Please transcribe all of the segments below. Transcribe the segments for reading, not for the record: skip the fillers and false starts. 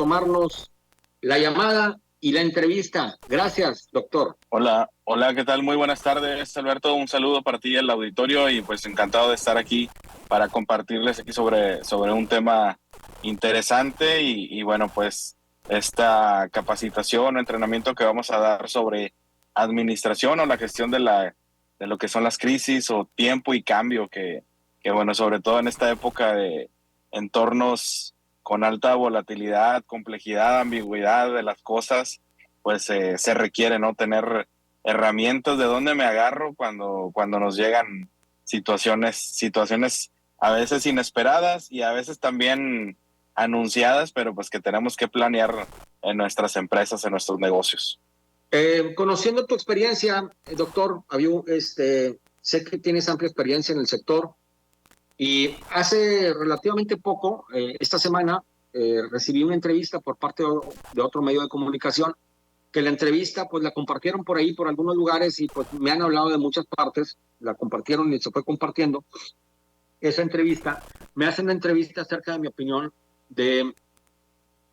tomarnos la llamada y la entrevista. Gracias, doctor. Hola, ¿qué tal? Muy buenas tardes, Alberto. Un saludo para ti y el auditorio y pues encantado de estar aquí para compartirles aquí sobre un tema interesante y bueno, pues esta capacitación o entrenamiento que vamos a dar sobre administración o la gestión de lo que son las crisis o tiempo y cambio que bueno, sobre todo en esta época de entornos con alta volatilidad, complejidad, ambigüedad de las cosas, pues se requiere, ¿no? Tener herramientas de dónde me agarro cuando nos llegan situaciones a veces inesperadas y a veces también anunciadas, pero pues que tenemos que planear en nuestras empresas, en nuestros negocios. Conociendo tu experiencia, doctor, sé que tienes amplia experiencia en el sector y hace relativamente poco, esta semana, recibí una entrevista por parte de otro medio de comunicación, que la entrevista pues la compartieron por ahí, por algunos lugares, y pues me han hablado de muchas partes, la compartieron y se fue compartiendo esa entrevista. Me hacen una entrevista acerca de mi opinión de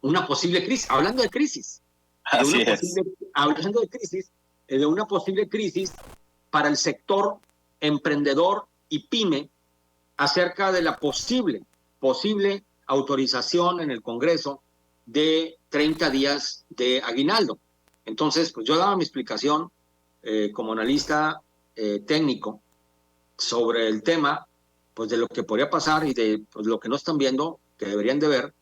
una posible crisis, hablando de crisis, de Así una es. posible, hablando de crisis, de una posible crisis para el sector emprendedor y pyme, acerca de la posible autorización en el Congreso de 30 días de aguinaldo. Entonces, pues yo daba mi explicación como analista técnico sobre el tema, pues de lo que podría pasar y de pues, lo que no están viendo, que deberían de ver,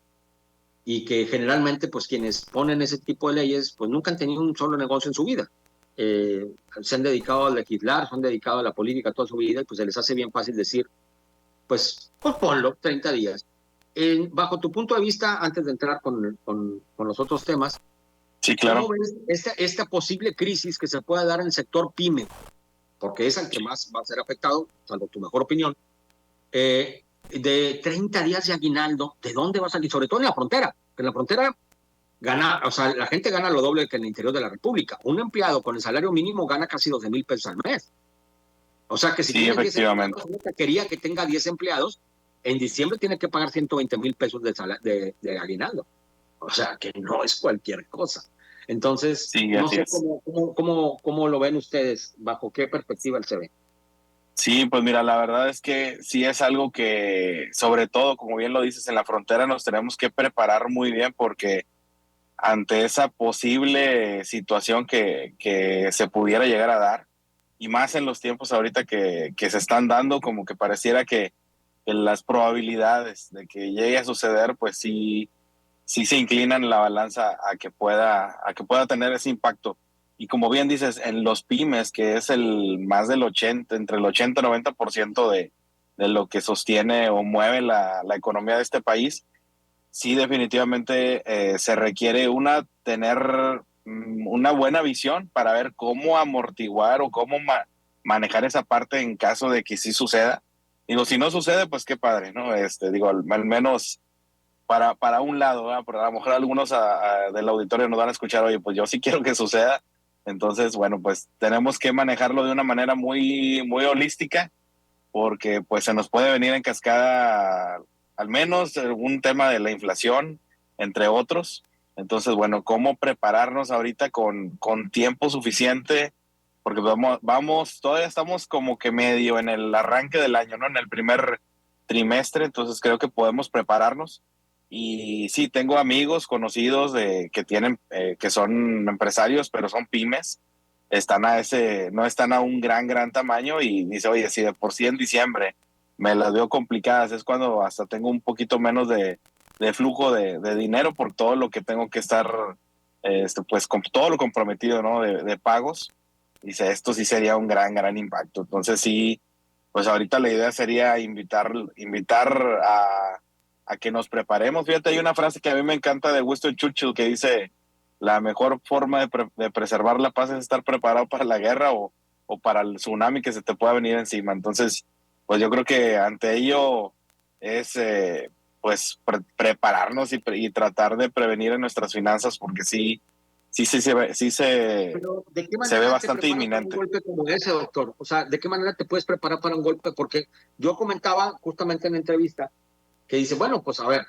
y que generalmente pues quienes ponen ese tipo de leyes pues nunca han tenido un solo negocio en su vida. Se han dedicado a legislar, se han dedicado a la política toda su vida y pues se les hace bien fácil decir, pues ponlo 30 días. Bajo tu punto de vista, antes de entrar con los otros temas, Sí, ¿cómo claro. ves esta posible crisis que se pueda dar en el sector pyme? Porque es el que más va a ser afectado, salvo tu mejor opinión, de 30 días de aguinaldo, ¿de dónde va a salir? Sobre todo en la frontera, que en la frontera gana, o sea, la gente gana lo doble que en el interior de la República. Un empleado con el salario mínimo gana casi 12,000 pesos al mes. O sea que si Sí, tienes 10 efectivamente. empleados, una taquería que tenga 10 empleados, en diciembre tiene que pagar 120,000 pesos de aguinaldo. O sea que no es cualquier cosa. Entonces, Sí, no así sé es. cómo lo ven ustedes, bajo qué perspectiva se ve. Sí, pues mira, la verdad es que sí es algo que, sobre todo, como bien lo dices, en la frontera nos tenemos que preparar muy bien porque ante esa posible situación que se pudiera llegar a dar, y más en los tiempos ahorita que se están dando, como que pareciera que las probabilidades de que llegue a suceder, pues sí se inclinan la balanza a que pueda tener ese impacto. Y como bien dices, en los pymes, que es el más del 80, entre el 80 y 90% de lo que sostiene o mueve la economía de este país, sí definitivamente se requiere tener una buena visión para ver cómo amortiguar o cómo manejar esa parte en caso de que sí suceda. Digo, si no sucede, pues qué padre, ¿no? Digo, al menos para un lado, ¿verdad? Pero a lo mejor algunos del auditorio nos van a escuchar, oye, pues yo sí quiero que suceda. Entonces, bueno, pues tenemos que manejarlo de una manera muy holística, porque pues se nos puede venir en cascada al menos un tema de la inflación, entre otros. Entonces, bueno, ¿cómo prepararnos ahorita con tiempo suficiente? Porque todavía estamos como que medio en el arranque del año, ¿no? En el primer trimestre, entonces creo que podemos prepararnos. Y sí, tengo amigos conocidos que tienen, que son empresarios, pero son pymes, no están a un gran tamaño y dice, oye, si de por sí en diciembre me las veo complicadas, es cuando hasta tengo un poquito menos de flujo de dinero por todo lo que tengo que estar, pues con todo lo comprometido, ¿no? De pagos. Dice, esto sí sería un gran impacto. Entonces sí, pues ahorita la idea sería invitar a que nos preparemos. Fíjate, hay una frase que a mí me encanta de Winston Churchill que dice, la mejor forma de preservar la paz es estar preparado para la guerra o para el tsunami que se te pueda venir encima. Entonces, pues yo creo que ante ello es pues prepararnos y tratar de prevenir en nuestras finanzas porque Pero, ¿de qué se ve manera te bastante preparas para un inminente. golpe como ese, doctor? O sea, ¿de qué manera te puedes preparar para un golpe? Porque yo comentaba justamente en la entrevista que dice, bueno, pues a ver,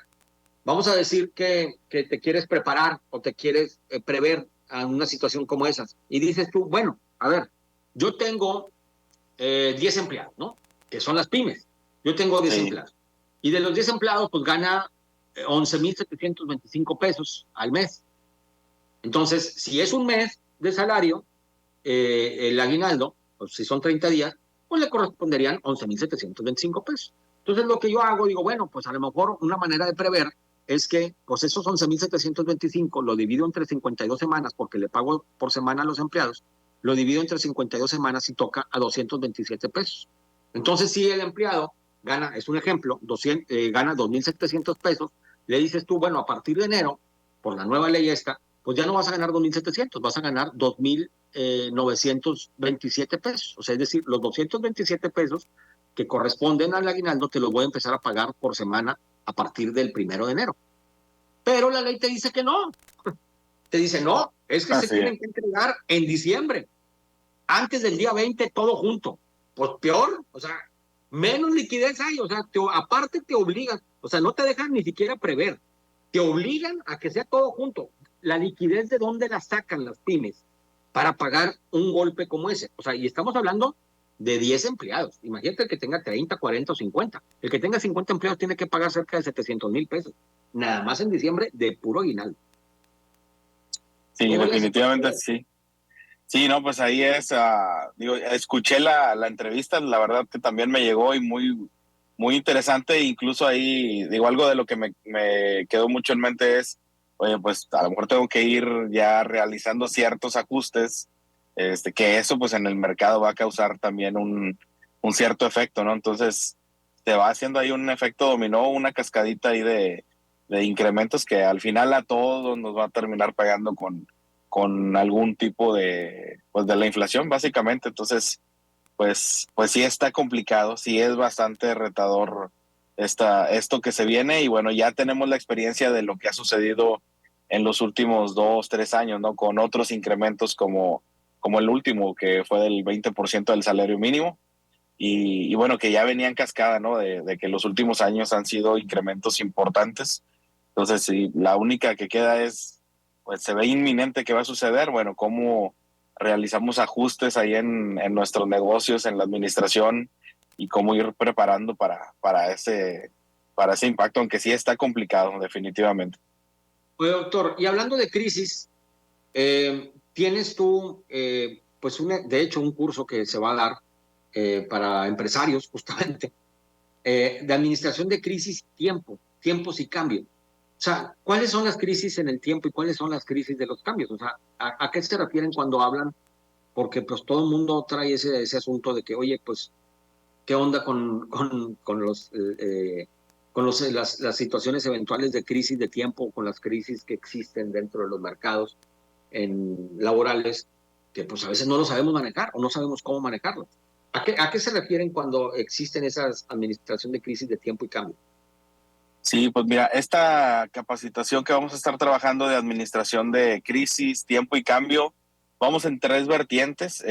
Vamos a decir que te quieres preparar o te quieres prever a una situación como esas. Y dices tú, bueno, a ver, yo tengo 10 empleados, ¿no? Que son las pymes. Yo tengo 10 Sí, empleados. Y de los 10 empleados, pues gana 11,725 pesos al mes. Entonces, si es un mes de salario, el aguinaldo, pues si son 30 días, pues le corresponderían 11,725 pesos. Entonces, lo que yo hago, digo, bueno, pues a lo mejor una manera de prever es que, pues esos 11,725 lo divido entre 52 semanas, porque le pago por semana a los empleados, lo divido entre 52 semanas y toca a 227 pesos. Entonces, si el empleado gana, es un ejemplo, gana 2,700 pesos, le dices tú, bueno, a partir de enero, por la nueva ley esta, pues ya no vas a ganar 2,700, vas a ganar 2,927 pesos. O sea, es decir, los 227 pesos que corresponden al aguinaldo te los voy a empezar a pagar por semana a partir del 1 de enero. Pero la ley te dice que no. Te dice, no, es que se así es. tienen que entregar en diciembre, antes del día 20, todo junto. Pues peor, o sea, menos liquidez hay, o sea, aparte te obligan, o sea, no te dejan ni siquiera prever, te obligan a que sea todo junto. La liquidez de dónde la sacan las pymes para pagar un golpe como ese. O sea, y estamos hablando de 10 empleados. Imagínate el que tenga 30, 40 o 50. El que tenga 50 empleados tiene que pagar cerca de 700,000 pesos. Nada más en diciembre de puro aguinaldo. Sí, ¿Cómo le hace? definitivamente sí. Sí, no, pues ahí es, digo, escuché la entrevista, la verdad que también me llegó y muy interesante, incluso ahí, digo, algo de lo que me quedó mucho en mente es, oye, pues a lo mejor tengo que ir ya realizando ciertos ajustes, que eso pues en el mercado va a causar también un cierto efecto, ¿no? Entonces, te va haciendo ahí un efecto dominó, una cascadita ahí de incrementos que al final a todos nos va a terminar pagando con algún tipo pues de la inflación, básicamente. Entonces, pues sí está complicado, sí es bastante retador esto que se viene y bueno, ya tenemos la experiencia de lo que ha sucedido en los últimos 2, 3 años, ¿no? Con otros incrementos como el último, que fue del 20% del salario mínimo. Y bueno, que ya venía en cascada, ¿no? De que los últimos años han sido incrementos importantes. Entonces, sí, la única que queda es, pues se ve inminente que va a suceder, bueno, cómo realizamos ajustes ahí en nuestros negocios, en la administración y cómo ir preparando para ese impacto, aunque sí está complicado, definitivamente. Oye, doctor, y hablando de crisis, tienes tú, pues, de hecho, un curso que se va a dar para empresarios, justamente, de administración de crisis, tiempos y cambio. O sea, ¿cuáles son las crisis en el tiempo y cuáles son las crisis de los cambios? O sea, ¿a qué se refieren cuando hablan? Porque pues todo el mundo trae ese asunto de que, oye, pues, ¿qué onda las situaciones eventuales de crisis de tiempo, con las crisis que existen dentro de los mercados laborales, que pues a veces no lo sabemos manejar o no sabemos cómo manejarlo? ¿A qué se refieren cuando existen esas administración de crisis de tiempo y cambio? Sí, pues mira, esta capacitación que vamos a estar trabajando de administración de crisis, tiempo y cambio, vamos en tres vertientes,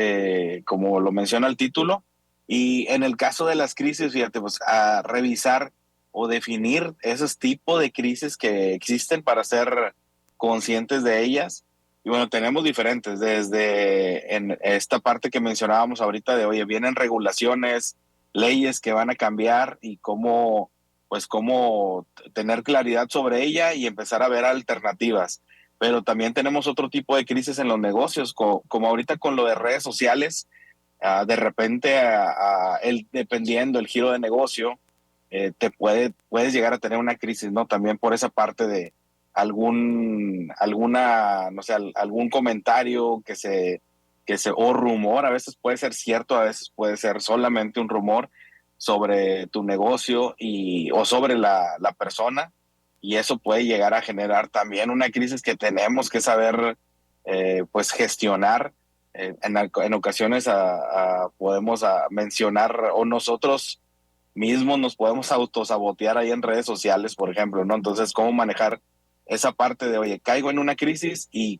como lo menciona el título, y en el caso de las crisis, fíjate, pues a revisar o definir esos tipos de crisis que existen para ser conscientes de ellas. Y bueno, tenemos diferentes, desde en esta parte que mencionábamos ahorita de, oye, vienen regulaciones, leyes que van a cambiar y cómo tener claridad sobre ella y empezar a ver alternativas. Pero también tenemos otro tipo de crisis en los negocios, como ahorita con lo de redes sociales, de repente dependiendo el giro de negocio, puedes llegar a tener una crisis, ¿no? También por esa parte de no sé, algún comentario o rumor, a veces puede ser cierto, a veces puede ser solamente un rumor sobre tu negocio o sobre la persona, y eso puede llegar a generar también una crisis que tenemos que saber pues gestionar. En ocasiones podemos mencionar o nosotros mismos nos podemos autosabotear ahí en redes sociales, por ejemplo, ¿no? Entonces, ¿cómo manejar esa parte de, oye, caigo en una crisis y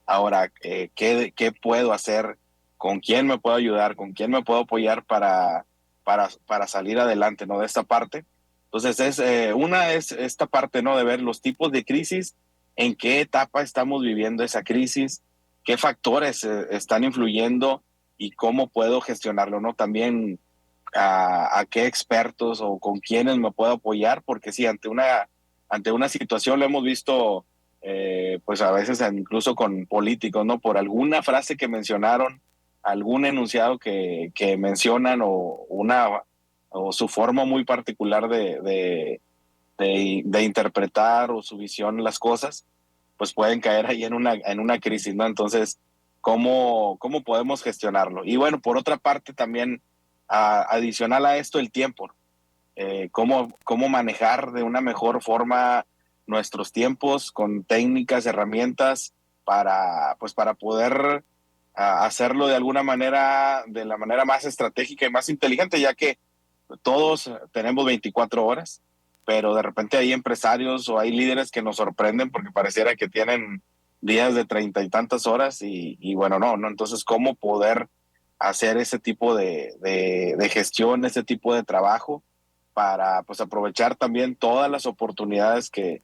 ahora, ¿qué puedo hacer? ¿Con quién me puedo ayudar? ¿Con quién me puedo apoyar para salir adelante, ¿no? De esta parte. Entonces, una es esta parte, ¿no? De ver los tipos de crisis, en qué etapa estamos viviendo esa crisis, qué factores están influyendo y cómo puedo gestionarlo, ¿no? También a qué expertos o con quiénes me puedo apoyar, porque sí, ante una situación lo hemos visto, pues a veces incluso con políticos, ¿no? Por alguna frase que mencionaron, algún enunciado que mencionan o su forma muy particular de interpretar o su visión las cosas, pues pueden caer ahí en una crisis, ¿no? Entonces, ¿cómo podemos gestionarlo? Y bueno, por otra parte también, adicional a esto, el tiempo. Cómo manejar de una mejor forma nuestros tiempos con técnicas, herramientas para poder hacerlo de alguna manera, de la manera más estratégica y más inteligente, ya que todos tenemos 24 horas, pero de repente hay empresarios o hay líderes que nos sorprenden porque pareciera que tienen días de 30 y tantas horas y bueno, no. Entonces, ¿cómo poder hacer ese tipo de gestión, ese tipo de trabajo para pues aprovechar también todas las oportunidades que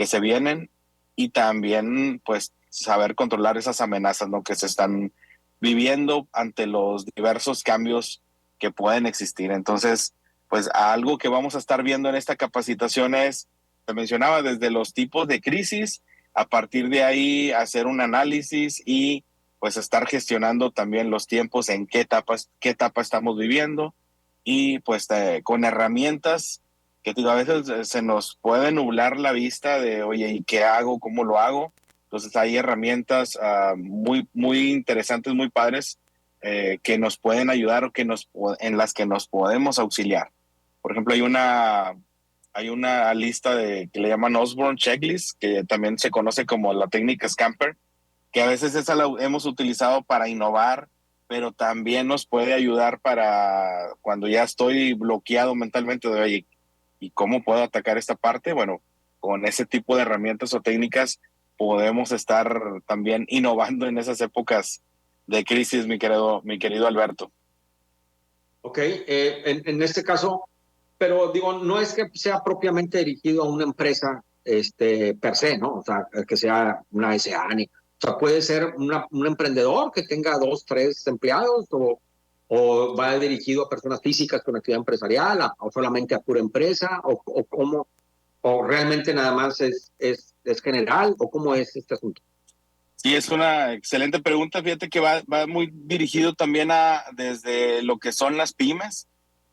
se vienen y también pues saber controlar esas amenazas, ¿no? Que se están viviendo ante los diversos cambios que pueden existir. Entonces, pues algo que vamos a estar viendo en esta capacitación es, te mencionaba, desde los tipos de crisis, a partir de ahí hacer un análisis y pues estar gestionando también los tiempos, en qué etapa estamos viviendo y pues con herramientas que digo, a veces se nos puede nublar la vista de, oye, ¿y qué hago? ¿Cómo lo hago? Entonces hay herramientas muy interesantes, muy padres, que nos pueden ayudar o en las que nos podemos auxiliar. Por ejemplo, hay una lista que le llaman Osborne Checklist, que también se conoce como la técnica Scamper, que a veces esa la hemos utilizado para innovar, pero también nos puede ayudar para cuando ya estoy bloqueado mentalmente de, oye, ¿y cómo puedo atacar esta parte? Bueno, con ese tipo de herramientas o técnicas podemos estar también innovando en esas épocas de crisis, mi querido Alberto. Ok, en este caso, pero digo, no es que sea propiamente dirigido a una empresa per se, ¿no? O sea, que sea una SA, o sea, puede ser un emprendedor que tenga 2, 3 empleados o va dirigido a personas físicas con actividad empresarial o solamente a pura empresa o cómo, o realmente nada más es general o cómo es este asunto. Sí, es una excelente pregunta. Fíjate que va muy dirigido también desde lo que son las pymes,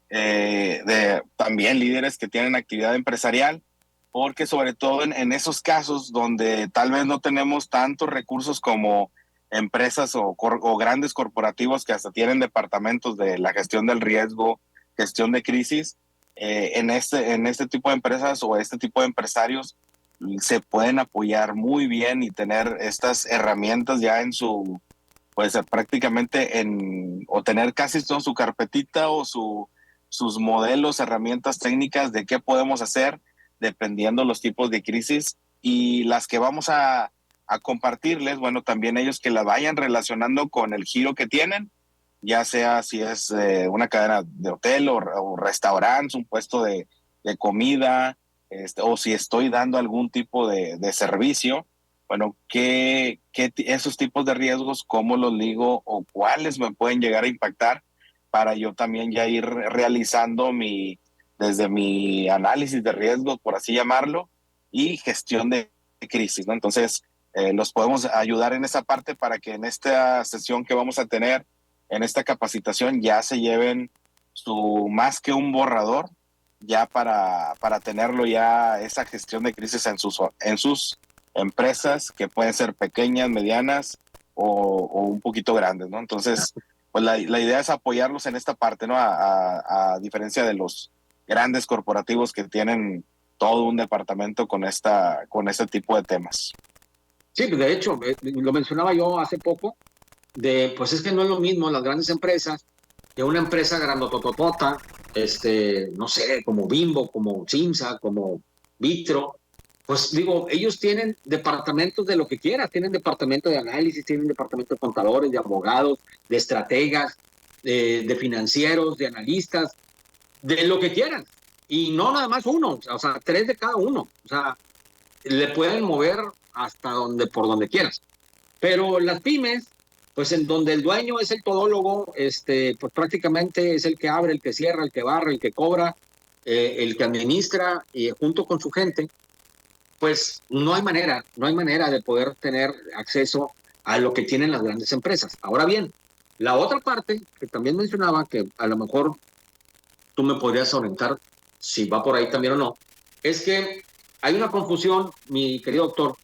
de también líderes que tienen actividad empresarial, porque sobre todo en esos casos donde tal vez no tenemos tantos recursos como empresas o grandes corporativos que hasta tienen departamentos de la gestión del riesgo, gestión de crisis, en este tipo de empresas o este tipo de empresarios se pueden apoyar muy bien y tener estas herramientas ya en pues prácticamente o tener casi toda su carpetita o sus modelos, herramientas técnicas de qué podemos hacer dependiendo los tipos de crisis y las que vamos a compartirles, bueno, también ellos que la vayan relacionando con el giro que tienen, ya sea si es una cadena de hotel o restaurantes, un puesto de comida, o si estoy dando algún tipo de servicio, bueno, esos tipos de riesgos, cómo los ligo o cuáles me pueden llegar a impactar para yo también ya ir realizando desde mi análisis de riesgos, por así llamarlo, y gestión de crisis, ¿no? Entonces, los podemos ayudar en esa parte para que en esta sesión que vamos a tener, en esta capacitación, ya se lleven más que un borrador, ya para tenerlo ya esa gestión de crisis en sus empresas que pueden ser pequeñas, medianas o un poquito grandes, ¿no? Entonces, pues la idea es apoyarlos en esta parte, ¿no? A diferencia de los grandes corporativos que tienen todo un departamento con este tipo de temas. Sí, de hecho, lo mencionaba yo hace poco, pues es que no es lo mismo las grandes empresas que una empresa grandotototota, no sé, como Bimbo, como Simsa, como Vitro. Pues digo, ellos tienen departamentos de lo que quieras, tienen departamento de análisis, tienen departamento de contadores, de abogados, de estrategas, de financieros, de analistas, de lo que quieran. Y no nada más uno, o sea, 3 de cada uno. O sea, le pueden mover hasta por donde quieras. Pero las pymes, pues en donde el dueño es el todólogo, pues prácticamente es el que abre, el que cierra, el que barre, el que cobra, el que administra, y junto con su gente, pues no hay manera de poder tener acceso a lo que tienen las grandes empresas. Ahora bien, la otra parte que también mencionaba, que a lo mejor tú me podrías orientar si va por ahí también o no, es que hay una confusión, mi querido doctor,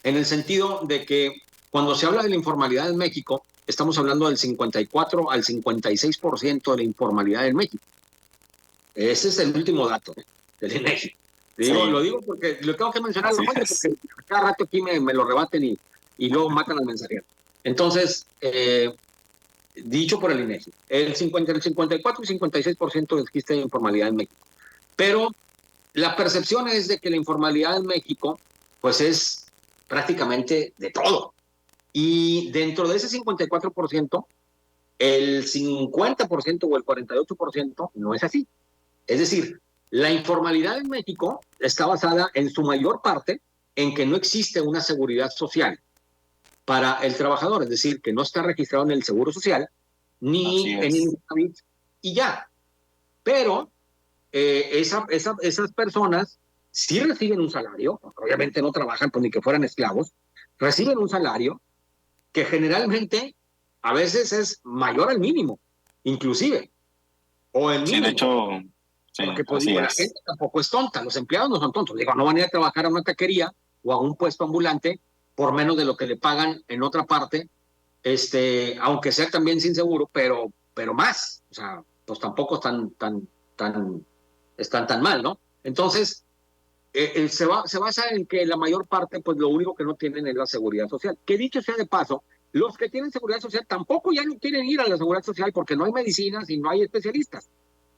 en el sentido de que cuando se habla de la informalidad en México, estamos hablando del 54 al 56% de la informalidad en México. Ese es el último dato, del INEGI. Lo digo porque lo tengo que mencionar, porque cada rato aquí me lo rebaten y luego matan al mensajero. Entonces, dicho por el INEGI, el 54 y 56% existe informalidad en México. Pero la percepción es de que la informalidad en México, pues es prácticamente de todo. Y dentro de ese 54%, el 50% o el 48% no es así. Es decir, la informalidad en México está basada en su mayor parte en que no existe una seguridad social para el trabajador, es decir, que no está registrado en el Seguro Social ni en el Infonavit y ya. Pero esas personas sí reciben un salario, obviamente no trabajan pues, ni que fueran esclavos, reciben un salario que generalmente a veces es mayor al mínimo, inclusive, o el mínimo. Sí, de hecho, sí, porque pues digo, la gente tampoco es tonta, los empleados no son tontos, digo, no van a ir a trabajar a una taquería o a un puesto ambulante por menos de lo que le pagan en otra parte, aunque sea también sin seguro, pero más, o sea, pues tampoco están tan mal, ¿no? Entonces, se basa en que la mayor parte, pues lo único que no tienen es la seguridad social. Que dicho sea de paso, los que tienen seguridad social tampoco ya no quieren ir a la seguridad social porque no hay medicinas y no hay especialistas.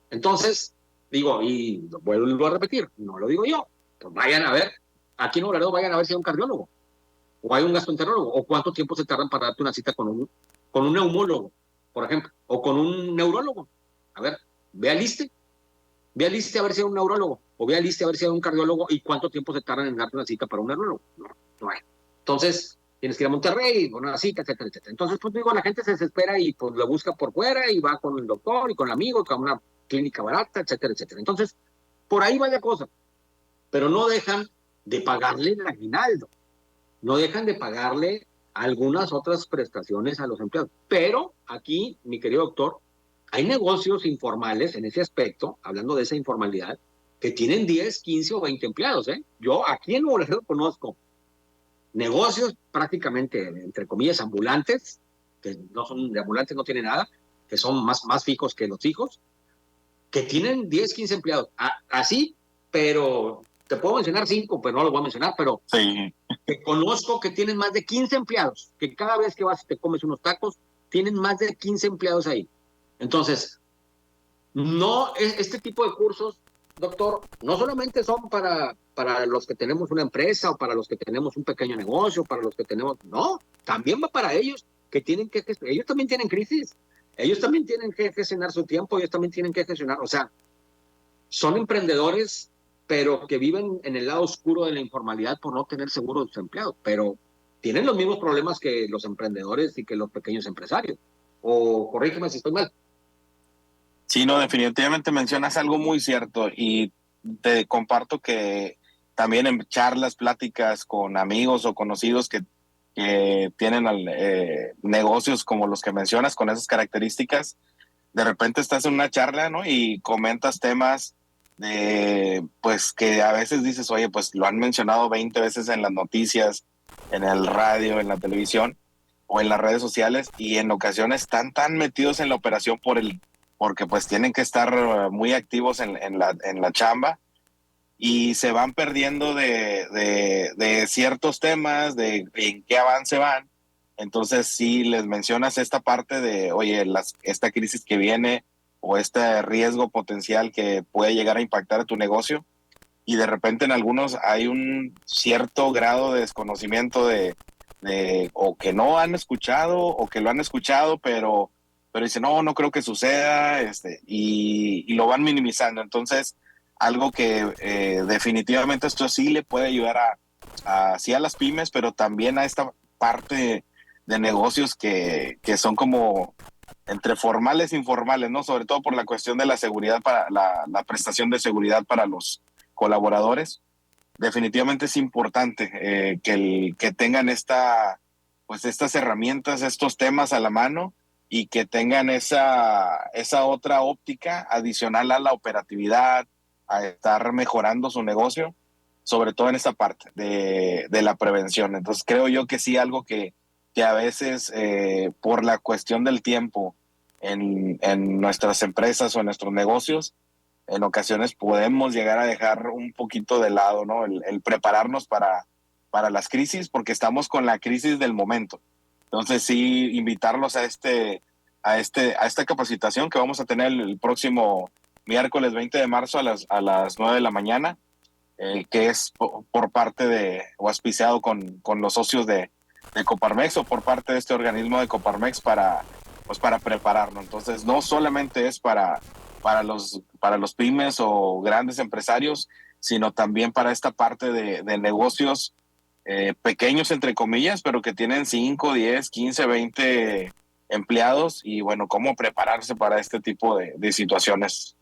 Entonces, digo, y lo vuelvo a repetir, no lo digo yo, pues vayan a ver, aquí en Obrador vayan a ver si hay un cardiólogo, o hay un gastroenterólogo, o cuánto tiempo se tardan para darte una cita con un neumólogo, por ejemplo, o con un neurólogo. A ver, ve al ISSSTE, a ver si hay un neurólogo, o ve al ISSSTE a ver si hay un cardiólogo, y cuánto tiempo se tardan en darte una cita para un neurólogo. No hay. Entonces, tienes que ir a Monterrey, con una cita, etcétera, etcétera. Entonces, pues digo, la gente se desespera y pues lo busca por fuera, y va con el doctor, y con el amigo, con una clínica barata, etcétera, etcétera. Entonces, por ahí va la cosa. Pero no dejan de pagarle el aguinaldo, no dejan de pagarle algunas otras prestaciones a los empleados. Pero aquí, mi querido doctor, hay negocios informales en ese aspecto, hablando de esa informalidad, que tienen 10, 15 o 20 empleados. Yo aquí en Nuevo Laredo conozco negocios prácticamente, entre comillas, ambulantes, que no son de ambulantes, no tienen nada, que son más fijos que los fijos, que tienen 10, 15 empleados. Así, pero te puedo mencionar 5, pero no los voy a mencionar, pero que conozco que tienen más de 15 empleados, que cada vez que vas y te comes unos tacos, tienen más de 15 empleados ahí. Entonces, no, este tipo de cursos, doctor, no solamente son para los que tenemos una empresa o para los que tenemos un pequeño negocio, para los que tenemos, no, también va para ellos que ellos también tienen crisis, ellos también tienen que gestionar su tiempo, ellos también tienen que gestionar, o sea, son emprendedores, pero que viven en el lado oscuro de la informalidad por no tener seguro de sus empleados, pero tienen los mismos problemas que los emprendedores y que los pequeños empresarios. O corrígeme si estoy mal. Sí, no, definitivamente mencionas algo muy cierto y te comparto que también en charlas, pláticas con amigos o conocidos que tienen negocios como los que mencionas con esas características, de repente estás en una charla, ¿no? Y comentas temas pues que a veces dices, oye, pues lo han mencionado 20 veces en las noticias, en el radio, en la televisión o en las redes sociales y en ocasiones están tan metidos en la operación porque pues tienen que estar muy activos en la chamba y se van perdiendo de ciertos temas, de en qué avance van. Entonces, si les mencionas esta parte de, oye, esta crisis que viene o este riesgo potencial que puede llegar a impactar a tu negocio, y de repente en algunos hay un cierto grado de desconocimiento o que no han escuchado o que lo han escuchado, pero dicen, no creo que suceda, y lo van minimizando. Entonces, algo que definitivamente esto sí le puede ayudar sí a las pymes, pero también a esta parte de negocios que son como entre formales e informales, ¿no? Sobre todo por la cuestión de la seguridad, para la prestación de seguridad para los colaboradores. Definitivamente es importante que tengan pues estas herramientas, estos temas a la mano, y que tengan esa otra óptica adicional a la operatividad, a estar mejorando su negocio, sobre todo en esta parte de la prevención. Entonces creo yo que sí, algo que a veces por la cuestión del tiempo en nuestras empresas o en nuestros negocios, en ocasiones podemos llegar a dejar un poquito de lado, ¿no? El prepararnos para las crisis, porque estamos con la crisis del momento. Entonces sí, invitarlos a esta capacitación que vamos a tener el próximo miércoles 20 de marzo a las 9 de la mañana, que es por parte o auspiciado con los socios de Coparmex, o por parte de este organismo de Coparmex, para prepararnos. Entonces no solamente es para los pymes o grandes empresarios, sino también para esta parte de negocios pequeños, entre comillas, pero que tienen 5, 10, 15, 20 empleados, y bueno, cómo prepararse para este tipo de situaciones.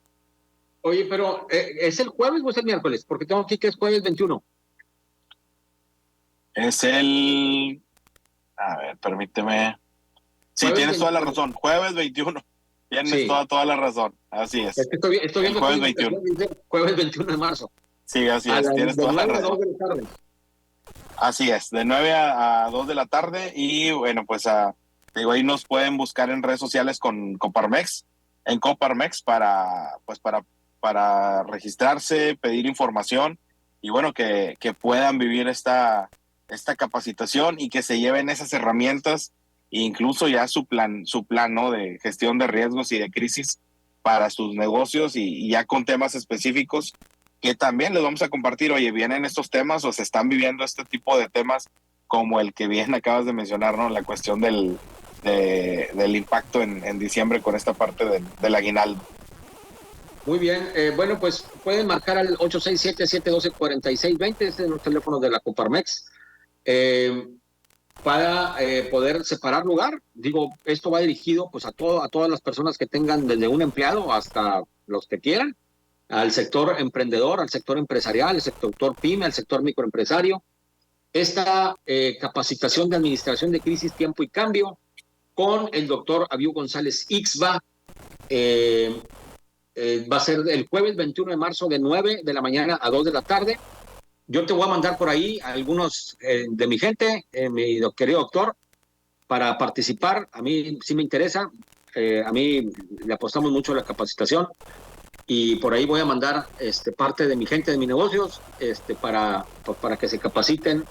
Oye, pero ¿es el jueves o es el miércoles? Porque tengo aquí que es jueves 21. Es a ver, permíteme. Sí, Jueves tienes toda la 21. razón. Jueves 21. Tienes Sí. toda la razón. Así es. Es que estoy El viendo jueves aquí 21. dice jueves 21 de marzo. Sí, así es. Tienes De toda la 9 a razón. 2 de la tarde. Así es, de 9 a 2 de la tarde. Y bueno, pues digo, ahí nos pueden buscar en redes sociales con Coparmex, en Coparmex, para registrarse, pedir información, y bueno, que puedan vivir esta capacitación, y que se lleven esas herramientas, e incluso ya su plan, ¿no? De gestión de riesgos y de crisis para sus negocios, y ya con temas específicos que también les vamos a compartir. Oye, vienen estos temas, o se están viviendo este tipo de temas, como el que bien acabas de mencionar, ¿no? La cuestión del impacto en diciembre con esta parte del aguinaldo. Muy bien. Bueno, pues pueden marcar al 867-712-4620, este es los teléfonos de la Coparmex, para poder separar lugar. Digo, esto va dirigido pues a todas las personas que tengan desde un empleado hasta los que quieran, al sector emprendedor, al sector empresarial, al sector pyme, al sector microempresario. Esta capacitación de administración de crisis, tiempo y cambio con el doctor Abiu González Ixba, va a ser el jueves 21 de marzo de 9 de la mañana a 2 de la tarde. Yo te voy a mandar por ahí a algunos de mi gente, mi querido doctor, para participar. A mí sí me interesa, a mí le apostamos mucho a la capacitación, y por ahí voy a mandar parte de mi gente de mis negocios para que se capaciten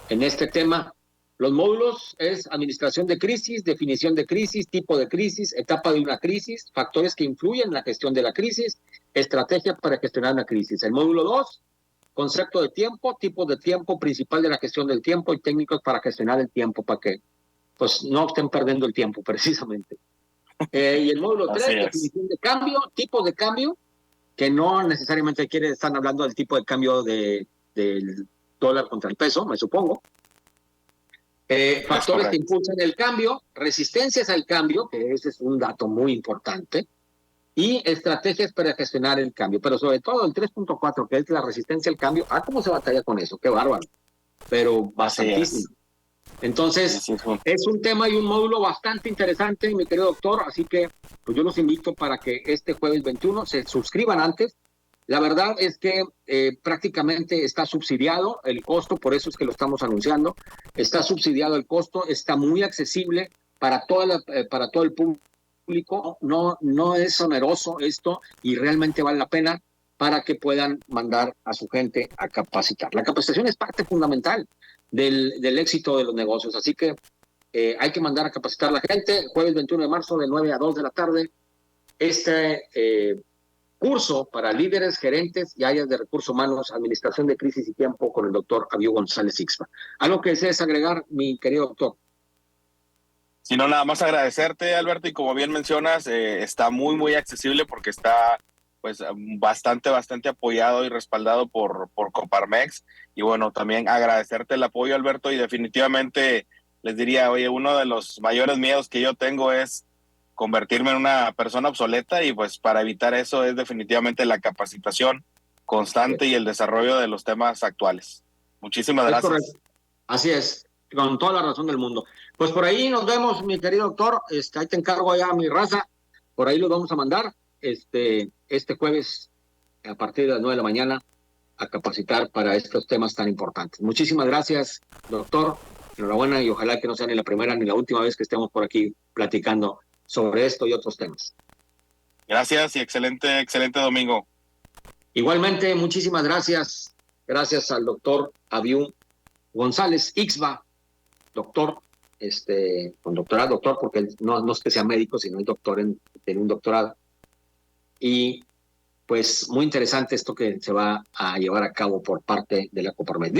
en este tema. Los módulos es administración de crisis, definición de crisis, tipo de crisis, etapa de una crisis, factores que influyen en la gestión de la crisis, estrategia para gestionar una crisis. El módulo 2, concepto de tiempo, tipo de tiempo, principal de la gestión del tiempo y técnicos para gestionar el tiempo, para que pues no estén perdiendo el tiempo precisamente. Y el módulo 3, definición de cambio, tipos de cambio, que no necesariamente están hablando del tipo de cambio del dólar contra el peso, me supongo. Factores que impulsan el cambio, resistencias al cambio, que ese es un dato muy importante, y estrategias para gestionar el cambio, pero sobre todo el 3.4, que es la resistencia al cambio. ¿Cómo se batalla con eso? Qué bárbaro, pero bastantísimo. Entonces, es un tema y un módulo bastante interesante, mi querido doctor, así que pues yo los invito para que este jueves 21 se suscriban antes. La verdad es que prácticamente está subsidiado el costo, por eso es que lo estamos anunciando. Está subsidiado el costo, está muy accesible para todo el público. No es oneroso esto, y realmente vale la pena para que puedan mandar a su gente a capacitar. La capacitación es parte fundamental del éxito de los negocios, así que hay que mandar a capacitar a la gente. Jueves 21 de marzo de 9 a 2 de la tarde, curso para líderes, gerentes y áreas de recursos humanos, administración de crisis y tiempo, con el doctor Abiu González Ixba. ¿Algo que desees agregar, mi querido doctor? Si no, nada más agradecerte, Alberto, y como bien mencionas, está muy accesible, porque está pues bastante apoyado y respaldado por Coparmex. Y bueno, también agradecerte el apoyo, Alberto, y definitivamente les diría, oye, uno de los mayores miedos que yo tengo es convertirme en una persona obsoleta, y pues para evitar eso es definitivamente la capacitación constante y el desarrollo de los temas actuales. Muchísimas Es gracias. correcto. Así es, con toda la razón del mundo. Pues por ahí nos vemos, mi querido doctor. Ahí te encargo allá mi raza. Por ahí los vamos a mandar este jueves a partir de las 9 de la mañana a capacitar para estos temas tan importantes. Muchísimas gracias, doctor. Enhorabuena y ojalá que no sea ni la primera ni la última vez que estemos por aquí platicando sobre esto y otros temas. Gracias y excelente domingo. Igualmente, muchísimas gracias. Gracias al doctor Abiú González Ixba, doctor, con doctorado, doctor, porque él no es que sea médico, sino es doctor, tiene un doctorado. Y pues muy interesante esto que se va a llevar a cabo por parte de la Coparmex.